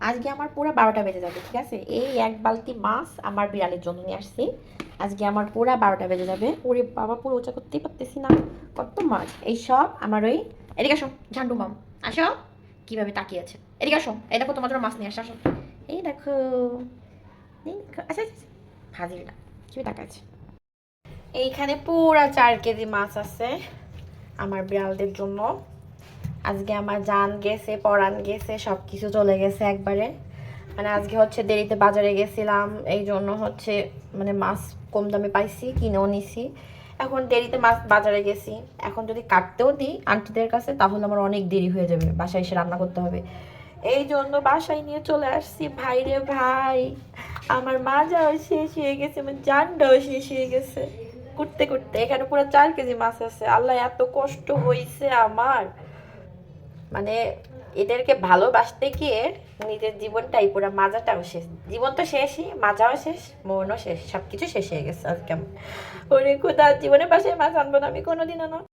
আজকে আমার পুরো 12টা বেজে যাবে, ঠিক আছে? এই এক বালতি মাছ আমার বিড়ালের জন্য নিয়ে আসছি। আজকে আমার পুরো 12টা বেজে যাবে। ওরে বাবা, পুরো ওটা করতেই পারতেছি না, কত মাছ! এই সব আমার ওই, এদিকে আসো ঝান্ডু মাম, আসো। কিভাবে তাকিয়ে আছে, এদিকে আসো। এই দেখো তোমার জন্য মাছ নিয়ে আসো, আসো। এই দেখো, এই দেখো, আচ্ছা আচ্ছা আচ্ছা। হাজির না, কি তাকায় আছে। এইখানে পুরা 4 কেজি মাছ আছে আমার বিড়ালদের জন্য। আজকে আমার জান গেছে, পরাণ গেছে, সব কিছু চলে গেছে একবারে। মানে আজকে হচ্ছে দেরিতে বাজারে গেছিলাম, এই জন্য হচ্ছে মানে মাছ কম দামে পাইছি, কিনেও নিছি। এখন দেরিতে মাছ বাজারে গেছি, এখন যদি কাটতেও দিই আন্টিদের কাছে তাহলে আমার অনেক দেরি হয়ে যাবে, বাসায় এসে রান্না করতে হবে। এই জন্য বাসায় নিয়ে চলে আসছি। ভাই রে ভাই, আমার মাজাও শেষ হয়ে গেছে, আমার জানটাও শেষ হয়ে গেছে করতে করতে। এখানে পুরো 4 কেজি মাছ আছে। আল্লাহ, এত কষ্ট হয়েছে আমার, মানে এদেরকে ভালোবাসতে গিয়ে নিজের জীবনটাই পুরো, মাজাটাও শেষ। জীবন তো শেষই, মাজাও শেষ, মনও শেষ, সবকিছু শেষ হয়ে গেছে আজকে আমার। ওরে খোদা, জীবনে বাসায় মাছ আনবো না আমি কোনোদিনও না।